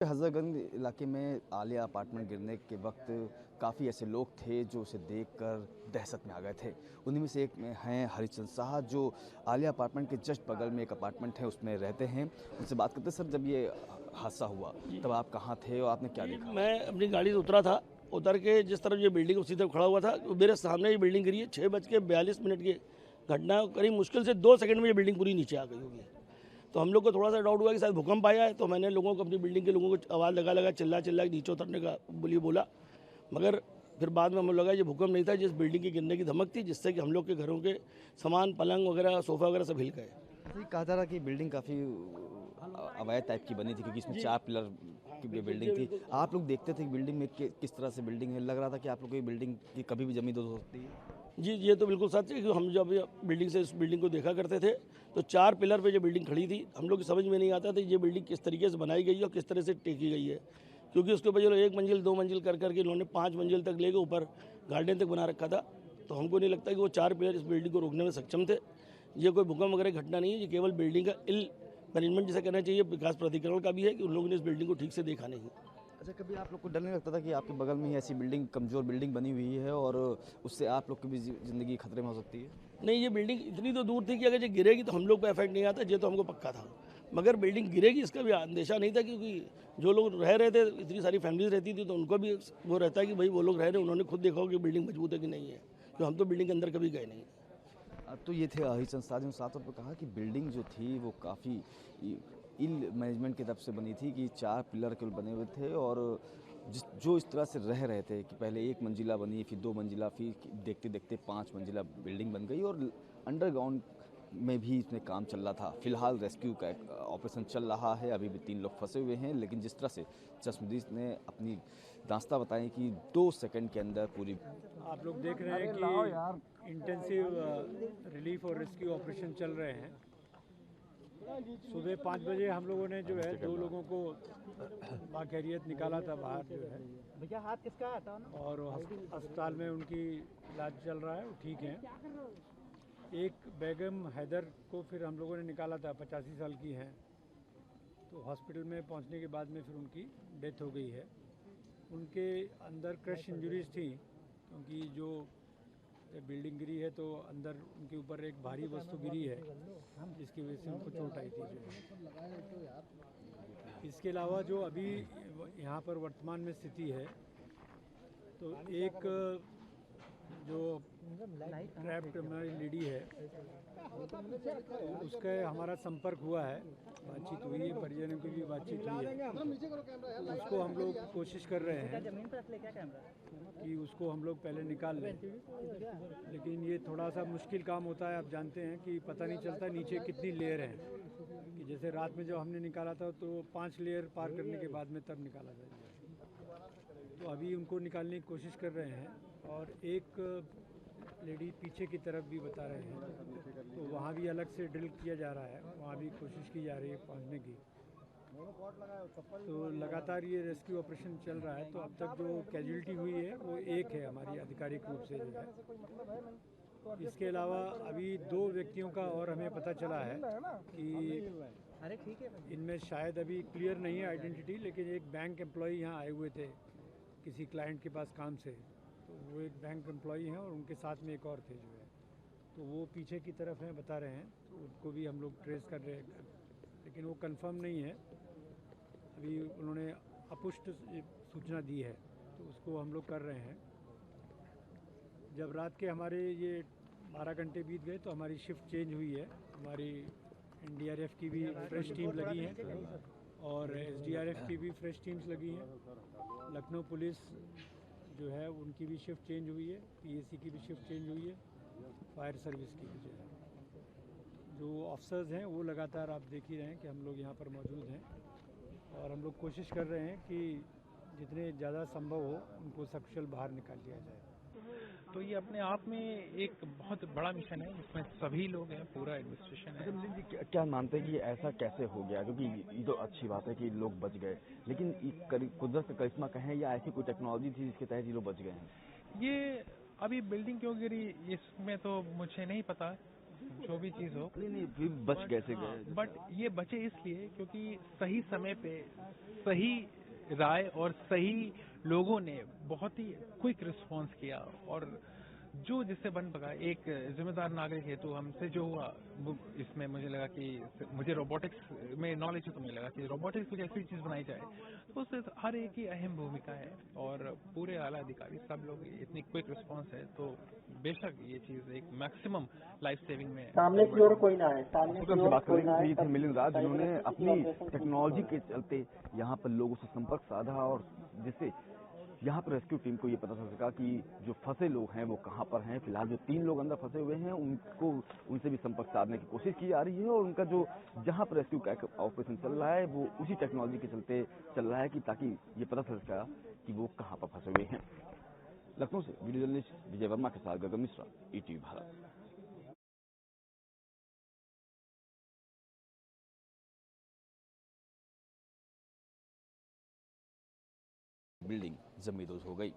हज़रतगंज इलाके में आलिया अपार्टमेंट गिरने के वक्त काफ़ी ऐसे लोग थे जो उसे देखकर दहशत में आ गए थे। उन्हीं में से एक में हैं हरिचंद शाह, जो आलिया अपार्टमेंट के जस्ट बगल में एक अपार्टमेंट है उसमें रहते हैं। उनसे बात करते हैं। सर, जब ये हादसा हुआ तब आप कहाँ थे और आपने क्या जी, देखा? मैं अपनी गाड़ी से उतरा था। उतर के जिस तरफ ये बिल्डिंग उसी तरफ खड़ा हुआ था, तो मेरे सामने ये बिल्डिंग गिरी है। 6:42 की घटना, करीब मुश्किल से 2 सेकंड में ये बिल्डिंग पूरी नीचे आ गई होगी। तो हम लोग को थोड़ा सा डाउट हुआ कि शायद भूकंप आया है, तो मैंने लोगों को, अपनी बिल्डिंग के लोगों को आवाज़ लगा चिल्ला चिल्ला के नीचे उतरने का बोला। मगर फिर बाद में हमें लगा ये भूकंप नहीं था, जिस बिल्डिंग के गिरने की धमक थी, जिससे कि हम लोग के घरों के सामान, पलंग वगैरह, सोफ़ा वगैरह सब हिल गए। ऐसे ही कहा जा रहा है कि बिल्डिंग काफ़ी अवैध टाइप की बनी थी, क्योंकि इसमें 4 पिलर की बिल्कुल बिल्डिंग जी, थी। बिल्कुल। आप लोग देखते थे कि बिल्डिंग में किस तरह से बिल्डिंग है, लग रहा था कि आप लोग की बिल्डिंग की कभी भी जमी हो सकती है। जी, ये तो बिल्कुल सच है कि हम जब ये बिल्डिंग से इस बिल्डिंग को देखा करते थे, तो 4 पिलर पे ये बिल्डिंग खड़ी थी। हम लोग की समझ में नहीं आता था ये बिल्डिंग किस तरीके से बनाई गई है और किस तरह से टेकी गई है। क्योंकि उसके ऊपर जो 1 मंजिल, 2 मंजिल कर के इन्होंने 5 मंजिल तक लेके ऊपर गार्डन तक बना रखा था। तो हमको नहीं लगता कि वो 4 पिलर इस बिल्डिंग को रोकने में सक्षम थे। ये कोई भूकंप वगैरह की घटना नहीं है, ये केवल बिल्डिंग का इल मैनेजमेंट जिसे कहना चाहिए, विकास प्राधिकरण का भी है कि उन लोगों ने इस बिल्डिंग को ठीक से देखा नहीं। अच्छा, कभी आप लोग को डर नहीं लगता था कि आपके बगल में ही ऐसी बिल्डिंग, कमज़ोर बिल्डिंग बनी हुई है और उससे आप लोग की भी ज़िंदगी खतरे में हो सकती है? नहीं, ये बिल्डिंग इतनी तो दूर थी कि अगर ये गिरेगी तो हम लोग पे इफेक्ट नहीं आता, ये तो हमको पक्का था। मगर बिल्डिंग गिरेगी इसका भी अंदेशा नहीं था, क्योंकि जो लोग रह रहे थे, इतनी सारी फैमिलीज रहती थी, तो उनको भी वो रहता है कि भाई वो लोग रह रहे हैं, उन्होंने खुद देखा हो कि बिल्डिंग मजबूत है कि नहीं है। तो हम तो बिल्डिंग के अंदर कभी गए नहीं। तो ये थे हरिचंद साह, जिन्होंने साफ तौर पर कहा कि बिल्डिंग जो थी वो काफ़ी इल मैनेजमेंट की तरफ से बनी थी, कि 4 पिलर केवल बने हुए थे और जो इस तरह से रह रहे थे कि पहले 1 मंजिला बनी, फिर 2 मंजिला, फिर देखते देखते 5 मंजिला बिल्डिंग बन गई और अंडरग्राउंड में भी इसमें काम चल रहा था। फिलहाल रेस्क्यू का एक ऑपरेशन चल रहा है, अभी भी 3 लोग फंसे हुए हैं, लेकिन जिस तरह से चश्मदीद ने अपनी दास्तां बताई कि 2 सेकंड के अंदर पूरी। आप लोग देख रहे हैं कि इंटेंसिव रिलीफ और रेस्क्यू ऑपरेशन चल रहे हैं। सुबह 5 बजे हम लोगों ने जो है 2 लोगों को बाखैरियत निकाला था बाहर जो है। भैया हाथ किसका आता है ना? और अस्पताल में उनकी इलाज चल रहा है, वो ठीक हैं। एक बेगम हैदर को फिर हम लोगों ने निकाला था, 85 साल की हैं। तो हॉस्पिटल में पहुंचने के बाद में फिर उनकी डेथ हो गई है। उनके अंदर क्रश इंजरीज थी, क्योंकि जो बिल्डिंग गिरी है तो अंदर उनके ऊपर एक भारी वस्तु गिरी है, जिसकी वजह से उनको चोट आई थी जो है। इसके अलावा जो अभी यहाँ पर वर्तमान में स्थिति है, तो एक जो ट्रैप्ड हमारी लेडी है, उसका हमारा संपर्क हुआ है, बातचीत हुई है, परिजनों की भी बातचीत हुई है। उसको हम लोग कोशिश कर रहे हैं कि उसको हम लोग पहले निकाल लें, लेकिन ये थोड़ा सा मुश्किल काम होता है। आप जानते हैं कि पता नहीं चलता नीचे कितनी लेयर हैं, कि जैसे रात में जब हमने निकाला था तो 5 लेयर पार करने के बाद में तब निकाला था। तो अभी उनको निकालने की कोशिश कर रहे हैं। और एक लेडी पीछे की तरफ भी बता रहे हैं, तो वहाँ भी अलग से ड्रिल किया जा रहा है, वहाँ भी कोशिश की जा रही है पहुँचने की। तो लगातार ये रेस्क्यू ऑपरेशन चल रहा है। तो अब तक जो कैजुअल्टी हुई है वो एक है हमारी आधिकारिक रूप से जो है। इसके अलावा अभी 2 व्यक्तियों का और हमें पता चला है कि इनमें शायद अभी क्लियर नहीं है आइडेंटिटी, लेकिन एक बैंक एम्प्लॉई यहाँ आए हुए थे किसी क्लाइंट के पास काम से। तो वो एक बैंक एम्प्लॉई हैं और उनके साथ में एक और थे जो है, तो वो पीछे की तरफ हैं बता रहे हैं। तो उनको भी हम लोग ट्रेस कर रहे हैं, लेकिन वो कंफर्म नहीं है। अभी उन्होंने अपुष्ट सूचना दी है, तो उसको हम लोग कर रहे हैं। जब रात के हमारे ये 12 घंटे बीत गए तो हमारी शिफ्ट चेंज हुई है। हमारी एनडीआरएफ की भी फ्रेश टीम लगी है और एसडीआरएफ की भी फ्रेश टीम्स लगी हैं। लखनऊ पुलिस जो है उनकी भी शिफ्ट चेंज हुई है, पीएसी की भी शिफ्ट चेंज हुई है, फायर सर्विस की भी जो है। जो ऑफिसर्स हैं वो लगातार आप देख ही रहे हैं कि हम लोग यहाँ पर मौजूद हैं, और हम लोग कोशिश कर रहे हैं कि जितने ज़्यादा संभव हो उनको सकुशल बाहर निकाल लिया जाए। तो ये अपने आप में एक बहुत बड़ा मिशन है, जिसमें सभी लोग हैं, पूरा एडमिनिस्ट्रेशन है। मिलिंद जी, क्या मानते हैं कि ये ऐसा कैसे हो गया? क्योंकि ये तो अच्छी बात है कि लोग बच गए, लेकिन कुदरत का करिश्मा कहें या ऐसी कोई टेक्नोलॉजी थी जिसके तहत ये लोग बच गए हैं? ये अभी बिल्डिंग क्यों गिरी इसमें तो मुझे नहीं पता, जो भी चीज़ हो, नहीं नहीं फिर बच कैसे गए? बट ये बचे इसलिए क्योंकि सही समय पे सही राय और सही लोगों ने बहुत ही क्विक रिस्पॉन्स किया, और जो जिससे बन पका एक जिम्मेदार नागरिक हेतु हमसे जो हुआ इसमें मुझे लगा कि मुझे रोबोटिक्स में नॉलेज है, तो मुझे लगा कि रोबोटिक्स कुछ ऐसी चीज़ बनाई जाए तो उससे हर एक की अहम भूमिका है, और पूरे आला अधिकारी सब लोग इतनी क्विक रिस्पॉन्स है, तो बेशक ये चीज़ एक मैक्सिमम लाइफ सेविंग में सामने की ओर कोई ना है, सामने की ओर बात कोई करें ना तो है। ये थे मिलिंद राज, जिन्होंने अपनी टेक्नोलॉजी के चलते यहाँ पर लोगों से संपर्क साधा, और जिससे यहाँ पर रेस्क्यू टीम को ये पता चल सका कि जो फंसे लोग हैं वो कहाँ पर हैं। फिलहाल जो 3 लोग अंदर फंसे हुए हैं उनसे भी संपर्क साधने की कोशिश की जा रही है, और उनका जो जहाँ पर रेस्क्यू का ऑपरेशन चल रहा है वो उसी टेक्नोलॉजी के चलते चल रहा है कि ताकि ये पता चल सका कि वो कहाँ पर फंसे हुए हैं। लखनऊ से वीडियो जर्नलिस्ट विजय वर्मा के साथ गगन मिश्रा, ईटीवी भारत। बिल्डिंग जमींदोज हो गई।